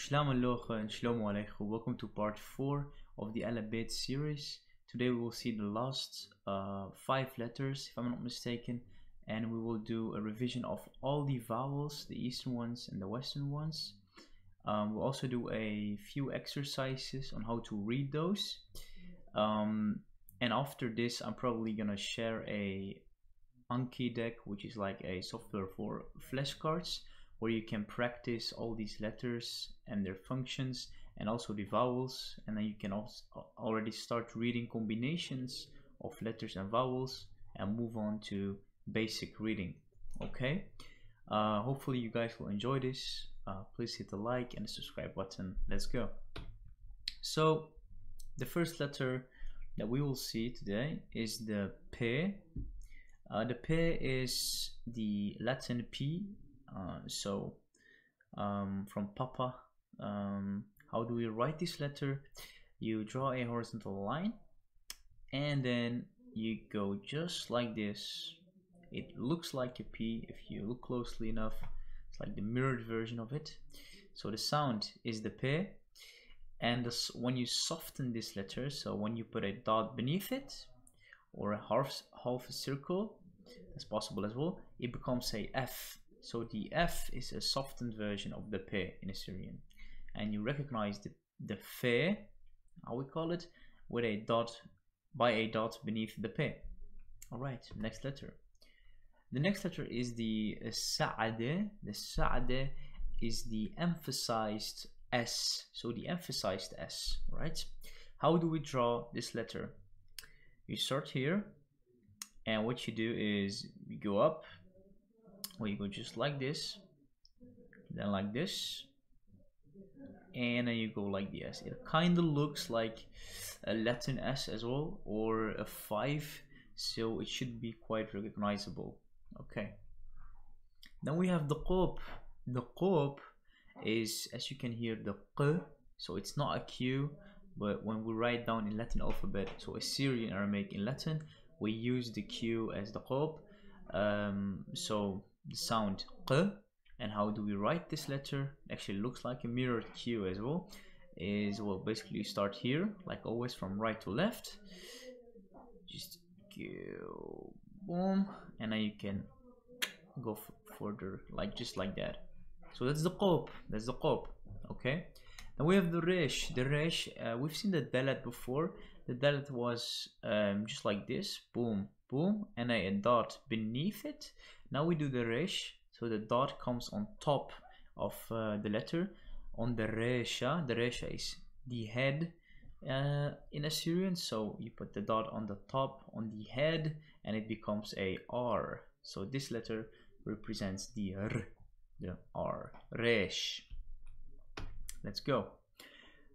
Shlama and Shlomo Aleichem. Welcome to part 4 of the Alap-Bet series. Today we will see the last 5 letters, if I'm not mistaken, and we will do a revision of all the vowels, the Eastern ones and the Western ones. We'll also do a few exercises on how to read those. And after this, I'm probably gonna share a Anki deck, which is like a software for flashcards, where you can practice all these letters and their functions and also the vowels, and then you can also already start reading combinations of letters and vowels and move on to basic reading. Okay, hopefully you guys will enjoy this. Please hit the like and the subscribe button. Let's go. So the first letter that we will see today is the P. The P is the Latin P. From Papa, how do we write this letter? You draw a horizontal line and then you go just like this. It looks like a P if you look closely enough. It's like the mirrored version of it. So the sound is the P, and when you soften this letter, so when you put a dot beneath it or a half a circle, that's possible as well, it becomes a F. So the F is a softened version of the P in Assyrian, and you recognize the F, how we call it, with a dot, by a dot beneath the P. All right, next letter. The next letter is the Sa'ade. The Sa'ade is the emphasized S. So the emphasized S, right? How do we draw this letter? You start here, and what you do is you go up. Well, you go just like this, then like this, and then you go like the S. It kind of looks like a Latin S as well, or a 5, so it should be quite recognizable. Okay. Then we have the Qop. The Qop is, as you can hear, the Q, so it's not a Q, but when we write down in Latin alphabet, so Assyrian Aramaic in Latin, we use the Q as the Qop. So the sound Q, and how do we write this letter? Actually looks like a mirrored Q as well. Is, well, basically you start here like always from right to left, just go boom, and then you can go further like just like that. So that's the Qop. That's the Qop. Okay. Then we have the Resh. The Resh, we've seen the Dalet before. The Dalet was just like this, boom boom, and a dot beneath it. Now we do the Resh, so the dot comes on top of the letter on the Resha. The Resha is the head in Assyrian, so you put the dot on the top on the head and it becomes a R. So this letter represents the R, the R, Resh. Let's go.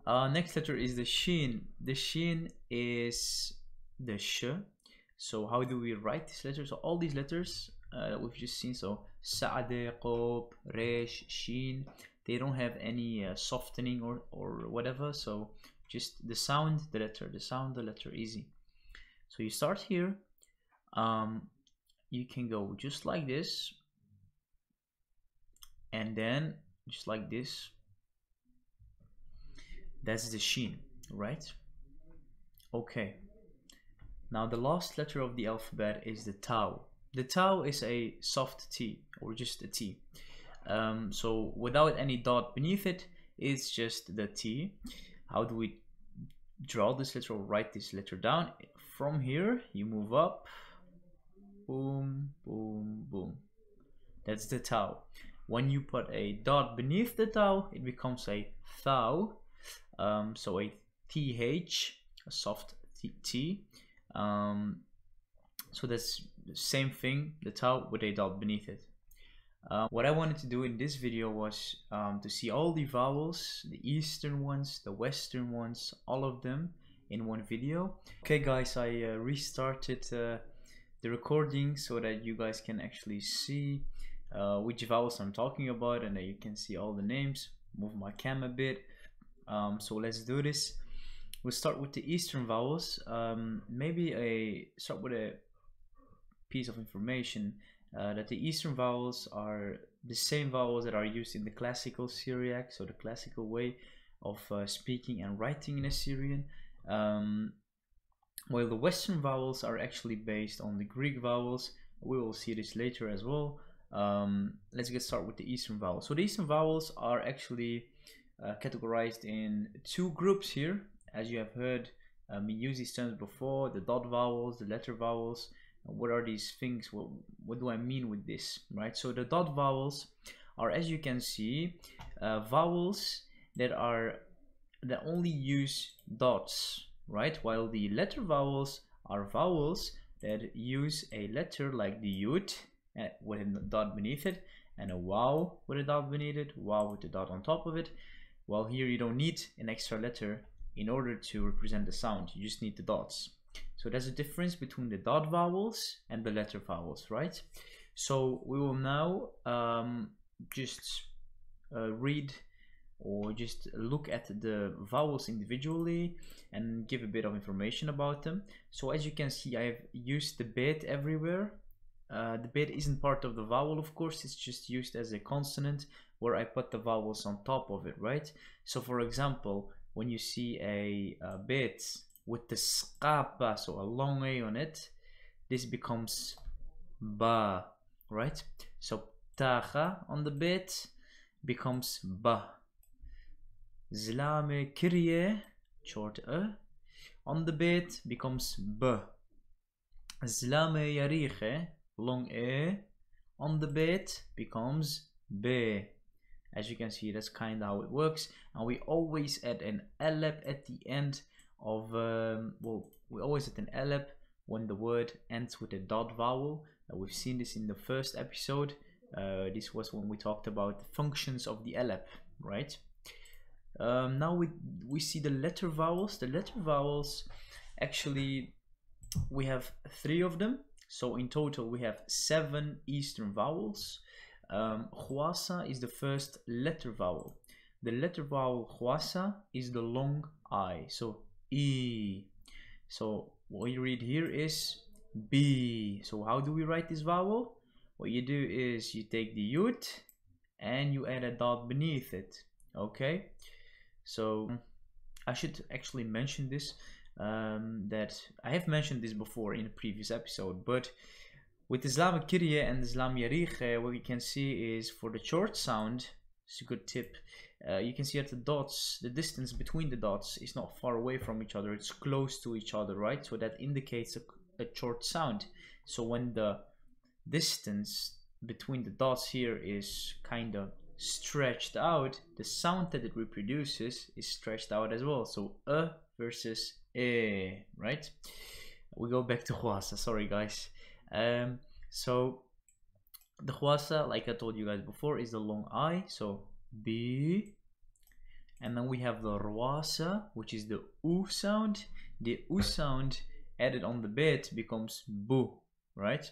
Next letter is the Shin. The Shin is the Sh. So how do we write this letter? So all these letters that we've just seen, so Sa'ade, Qop, Resh, Shin, they don't have any softening or whatever, so just the sound, the letter, the sound, the letter, easy. So you start here, you can go just like this, and then just like this. That's the Shin, right? Okay. Now the last letter of the alphabet is the Tau. The Tau is a soft T, or just a T. So without any dot beneath it, it's just the T. How do we draw this letter or write this letter down? From here, you move up, boom, boom, boom. That's the Tau. When you put a dot beneath the Tau, it becomes a Thou. So a TH, a soft T. So that's the same thing, the Tau with a dot beneath it. What I wanted to do in this video was to see all the vowels, the Eastern ones, the Western ones, all of them in one video. Okay guys, I restarted the recording so that you guys can actually see which vowels I'm talking about, and that you can see all the names. Move my cam a bit. So let's do this. We'll start with the Eastern vowels. Maybe start with a piece of information that the Eastern vowels are the same vowels that are used in the classical Syriac, so the classical way of speaking and writing in Assyrian, while the Western vowels are actually based on the Greek vowels. We will see this later as well. Let's get started with the Eastern vowels. So the Eastern vowels are actually categorized in two groups here, as you have heard me use these terms before: the dot vowels, the letter vowels. What are these things? What do I mean with this, right? So the dot vowels are, as you can see, vowels that only use dots, right? While the letter vowels are vowels that use a letter like the yud with a dot beneath it, and a wow with a dot beneath it, wow with a dot on top of it. While here you don't need an extra letter in order to represent the sound, you just need the dots. So there's a difference between the dot vowels and the letter vowels, right? So we will now just read or just look at the vowels individually and give a bit of information about them. So as you can see, I have used the bet everywhere. The bet isn't part of the vowel, of course, it's just used as a consonant where I put the vowels on top of it, right? So for example, when you see a bet with the skapa, so a long A on it, this becomes ba, right? So tacha on the bet becomes ba. Zlame kirye, short on the bet becomes b. Zlame yariche, long e, on the bet becomes b. As you can see, that's kind of how it works. And we always add an alap at the end of, well, we always add an alap when the word ends with a dot vowel. We've seen this in the first episode. This was when we talked about the functions of the alap, right? Now we see the letter vowels. The letter vowels, actually, we have 3 of them. So in total we have 7 Eastern vowels. Huasa is the first letter vowel. The letter vowel Huasa is the long I, so E. So what you read here is B. So how do we write this vowel? What you do is you take the yud and you add a dot beneath it. Okay, so I should actually mention this, that I have mentioned this before in a previous episode, but with Islam Kirye and Islam Yarikhe, what you can see is for the short sound, it's a good tip, you can see that the dots, the distance between the dots is not far away from each other, it's close to each other, right? So that indicates a short sound. So when the distance between the dots here is kind of stretched out, the sound that it reproduces is stretched out as well. So versus right? We go back to Huasa, sorry guys. So the Huasa, like I told you guys before, is the long I, so B. And then we have the Ruasa, which is the U sound. The U sound added on the bet becomes Bu, right?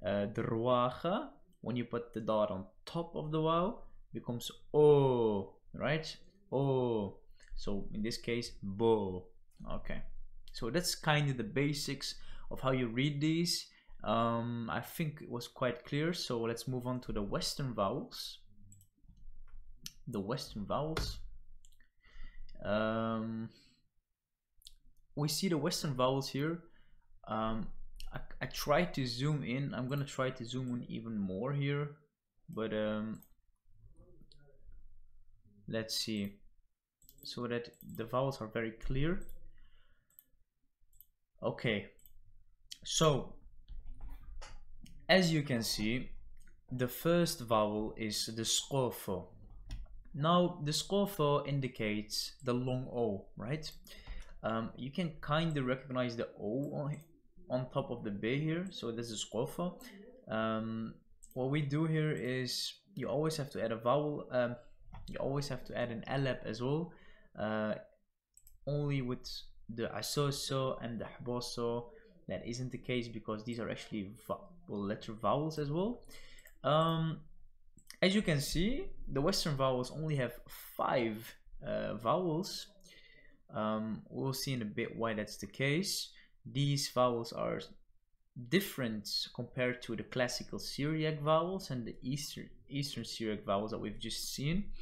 The Ruacha, when you put the dot on top of the vowel, becomes O, right? O. So in this case, Bo. Okay. So that's kind of the basics of how you read these. I think it was quite clear. So let's move on to the Western vowels. The Western vowels. We see the Western vowels here. I tried to zoom in. I'm gonna try to zoom in even more here, but let's see, so that the vowels are very clear. Okay, so as you can see, the first vowel is the skofo. Now the skofo indicates the long O, right? You can kind of recognize the O on top of the B here, so this is skofo. What we do here is you always have to add a vowel, you always have to add an alap as well, only with the asoso and the hboso that isn't the case, because these are actually letter vowels as well. As you can see, the Western vowels only have 5 vowels. We'll see in a bit why that's the case. These vowels are difference compared to the classical Syriac vowels and the Eastern Syriac vowels that we've just seen.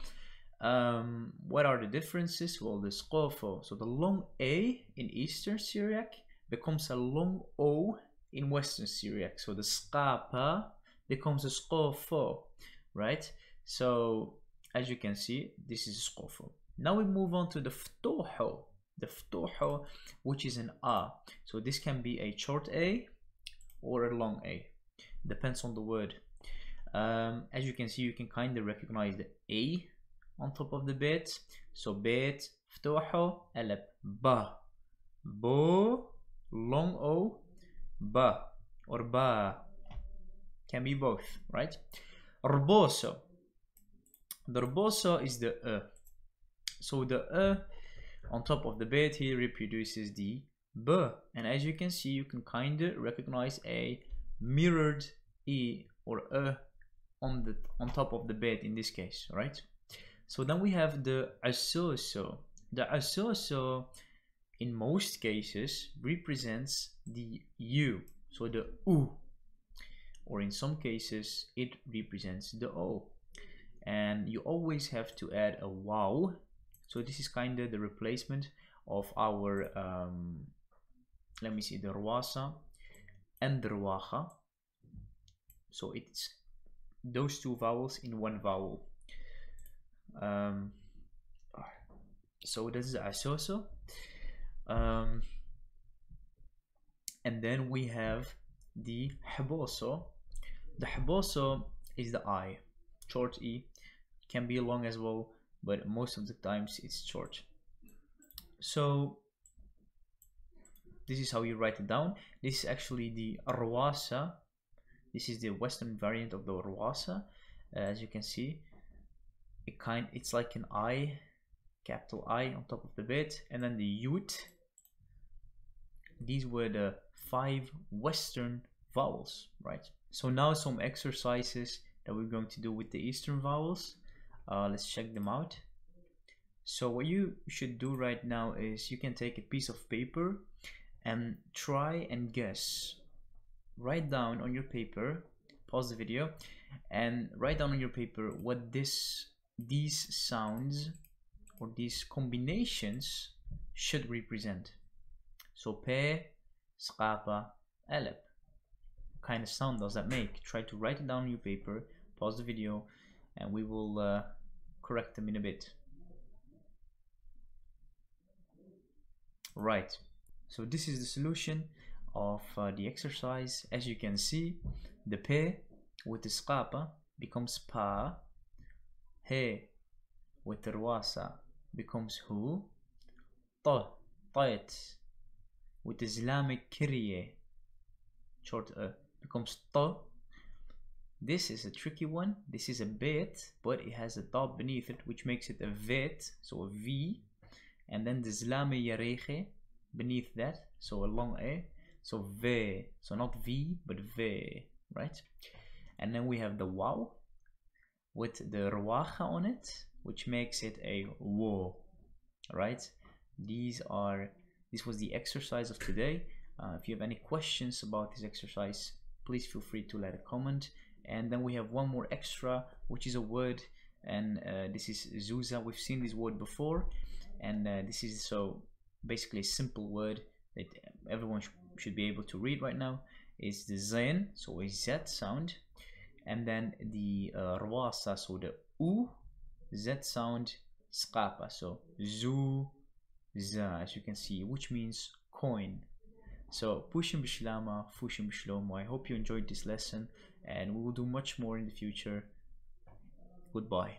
What are the differences? Well, the scofo, so the long A in Eastern Syriac becomes a long O in Western Syriac. So the skapa becomes a scofo, right? So as you can see, this is scofo. Now we move on to the ftoho. The ftoho, which is an A. So this can be a short A or a long A. Depends on the word. As you can see, you can kind of recognize the A on top of the bet. So bet, ftoho, alap, ba. Bo, long O, ba, or ba. Can be both, right? Rboso. The rboso is the So the on top of the bet here reproduces the b, and as you can see, you can kind of recognize a mirrored e or on top of the bet in this case, right? So then we have the asoso. The asoso in most cases represents the u, so the u, or in some cases it represents the o, and you always have to add a wow. So this is kind of the replacement of our let me see, the rwasa and the rwacha. So it's those two vowels in one vowel. So this is asoso. And then we have the hboso. The hboso is the I, short E, can be long as well, but most of the times it's short. So this is how you write it down. This is actually the rwasa. This is the Western variant of the rwasa. As you can see, it's like an I, capital I on top of the bit, and then the yut. These were the 5 Western vowels, right? So now some exercises that we're going to do with the Eastern vowels. Let's check them out. So what you should do right now is you can take a piece of paper and try and guess. Write down on your paper, pause the video, and write down on your paper what these sounds or these combinations should represent. So pe, skapa, alap. What kind of sound does that make? Try to write it down on your paper, pause the video, and we will correct them in a bit. Right, so this is the solution of the exercise. As you can see, the pe with the skapa becomes pa, he with the rwasa becomes hu, ta, tait with the Islamic kirye, short becomes ta. This is a tricky one. This is a bet, but it has a dot beneath it, which makes it a vet, so a V, and then the Zlame Yareche beneath that, so a long A, so V, so not V, but V, right? And then we have the Wow with the Rwacha on it, which makes it a Wo, right? This was the exercise of today. If you have any questions about this exercise, please feel free to let a comment. And then we have one more extra, which is a word, and this is Zuza. We've seen this word before, and this is so basically a simple word that everyone should be able to read right now. It's the Zain, so a Z sound, and then the Rwasa, so the U, Z sound, Skapa, so Zu, Za, as you can see, which means coin. So pushim b'shlama, fushim b'shlomo. I hope you enjoyed this lesson, and we will do much more in the future. Goodbye.